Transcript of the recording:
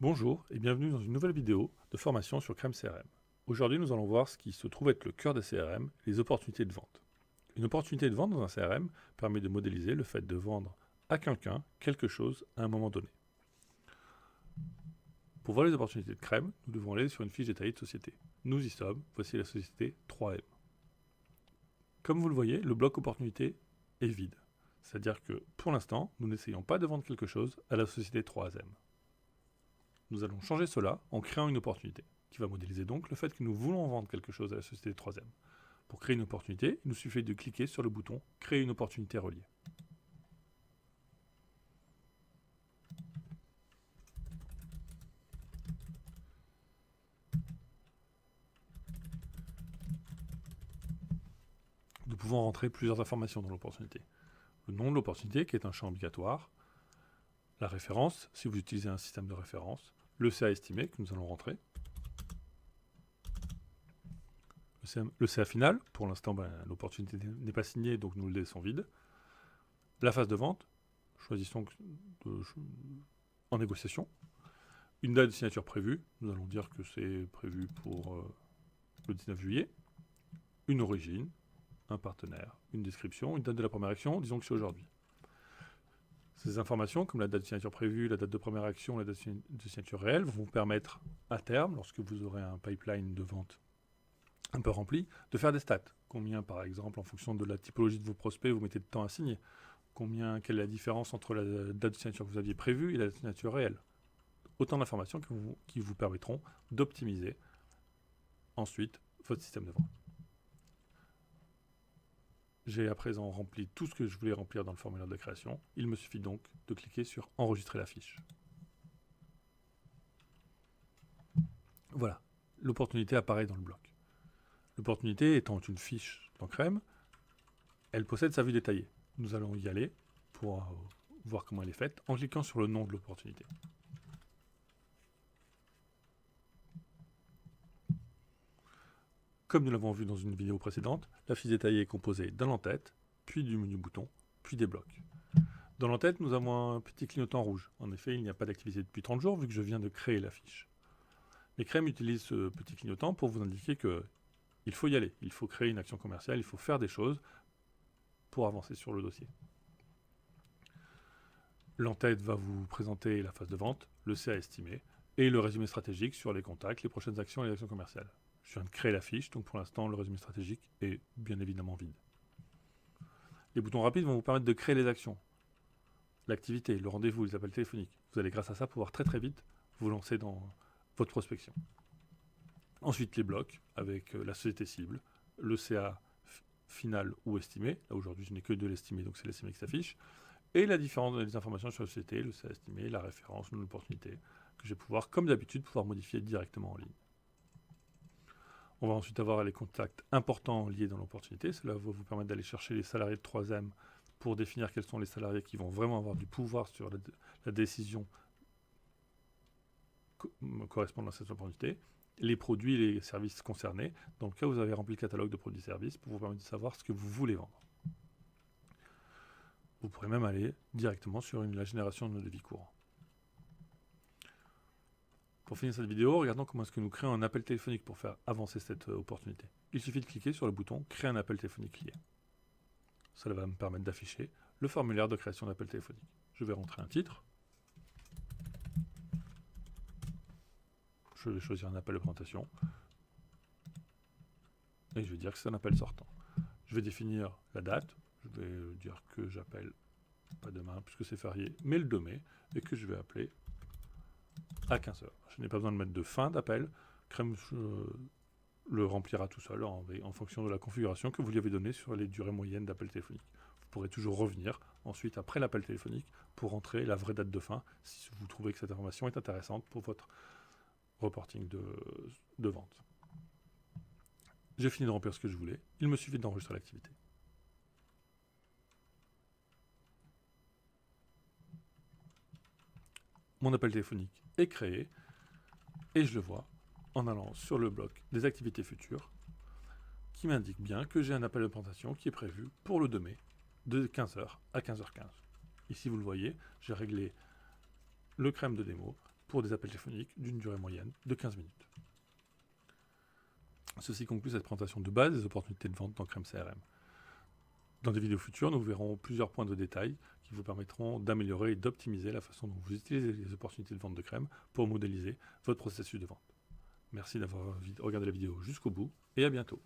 Bonjour et bienvenue dans une nouvelle vidéo de formation sur Crème CRM. Aujourd'hui, nous allons voir ce qui se trouve être le cœur des CRM, les opportunités de vente. Une opportunité de vente dans un CRM permet de modéliser le fait de vendre à quelqu'un quelque chose à un moment donné. Pour voir les opportunités de Crème, nous devons aller sur une fiche détaillée de société. Nous y sommes, voici la société 3M. Comme vous le voyez, le bloc opportunité est vide. C'est-à-dire que pour l'instant, nous n'essayons pas de vendre quelque chose à la société 3M. Nous allons changer cela en créant une opportunité, qui va modéliser donc le fait que nous voulons vendre quelque chose à la société 3M. Pour créer une opportunité, il nous suffit de cliquer sur le bouton « Créer une opportunité reliée ». Nous pouvons rentrer plusieurs informations dans l'opportunité. Le nom de l'opportunité, qui est un champ obligatoire, la référence, si vous utilisez un système de référence, le CA estimé, que nous allons rentrer, le CA final, pour l'instant, l'opportunité n'est pas signée, donc nous le laissons vide. La phase de vente, choisissons en négociation. Une date de signature prévue, nous allons dire que c'est prévu pour le 19 juillet. Une origine, un partenaire, une description, une date de la première action, disons que c'est aujourd'hui. Ces informations, comme la date de signature prévue, la date de première action, la date de signature réelle, vont vous permettre à terme, lorsque vous aurez un pipeline de vente un peu rempli, de faire des stats. Combien, par exemple, en fonction de la typologie de vos prospects, vous mettez de temps à signer. Quelle est la différence entre la date de signature que vous aviez prévue et la date de signature réelle. Autant d'informations qui vous permettront d'optimiser ensuite votre système de vente. J'ai à présent rempli tout ce que je voulais remplir dans le formulaire de création. Il me suffit donc de cliquer sur « Enregistrer la fiche ». Voilà, l'opportunité apparaît dans le bloc. L'opportunité étant une fiche dans Crème, elle possède sa vue détaillée. Nous allons y aller pour voir comment elle est faite en cliquant sur le nom de l'opportunité. Comme nous l'avons vu dans une vidéo précédente, la fiche détaillée est composée d'un en-tête, puis du menu bouton, puis des blocs. Dans l'en-tête, nous avons un petit clignotant rouge. En effet, il n'y a pas d'activité depuis 30 jours vu que je viens de créer la fiche. Mais Crème utilise ce petit clignotant pour vous indiquer qu'il faut y aller, il faut créer une action commerciale, il faut faire des choses pour avancer sur le dossier. L'en-tête va vous présenter la phase de vente, le CA estimé, et le résumé stratégique sur les contacts, les prochaines actions et les actions commerciales. Je viens de créer la fiche, donc pour l'instant, le résumé stratégique est bien évidemment vide. Les boutons rapides vont vous permettre de créer les actions, l'activité, le rendez-vous, les appels téléphoniques. Vous allez grâce à ça pouvoir très vite vous lancer dans votre prospection. Ensuite, les blocs avec la société cible, le CA final ou estimé. Là aujourd'hui, je n'ai que de l'estimé, donc c'est l'estimé qui s'affiche. Et la différence des informations sur la société, le CA estimé, la référence, l'opportunité, que je vais pouvoir, comme d'habitude, modifier directement en ligne. On va ensuite avoir les contacts importants liés dans l'opportunité. Cela va vous permettre d'aller chercher les salariés de 3M pour définir quels sont les salariés qui vont vraiment avoir du pouvoir sur la décision correspondant à cette opportunité, les produits et les services concernés, dans le cas où vous avez rempli le catalogue de produits et services, pour vous permettre de savoir ce que vous voulez vendre. Vous pourrez même aller directement sur la génération de devis courants. Pour finir cette vidéo, regardons comment est-ce que nous créons un appel téléphonique pour faire avancer cette opportunité. Il suffit de cliquer sur le bouton « Créer un appel téléphonique lié ». Cela va me permettre d'afficher le formulaire de création d'appel téléphonique. Je vais rentrer un titre. Je vais choisir un appel de présentation. Et je vais dire que c'est un appel sortant. Je vais définir la date. Je vais dire que j'appelle, pas demain puisque c'est férié, mais le 2 mai, et que je vais appeler à 15h. Je n'ai pas besoin de mettre de fin d'appel. Crème le remplira tout seul en fonction de la configuration que vous lui avez donnée sur les durées moyennes d'appel téléphonique. Vous pourrez toujours revenir ensuite après l'appel téléphonique pour rentrer la vraie date de fin si vous trouvez que cette information est intéressante pour votre reporting de vente. J'ai fini de remplir ce que je voulais. Il me suffit d'enregistrer l'activité. Mon appel téléphonique est créé et je le vois en allant sur le bloc des activités futures qui m'indique bien que j'ai un appel de présentation qui est prévu pour le 2 mai de 15h à 15h15. Ici, vous le voyez, j'ai réglé le Crème de démo pour des appels téléphoniques d'une durée moyenne de 15 minutes. Ceci conclut cette présentation de base des opportunités de vente dans Crème CRM. Dans des vidéos futures, nous verrons plusieurs points de détail qui vous permettront d'améliorer et d'optimiser la façon dont vous utilisez les opportunités de vente de Crème pour modéliser votre processus de vente. Merci d'avoir regardé la vidéo jusqu'au bout et à bientôt.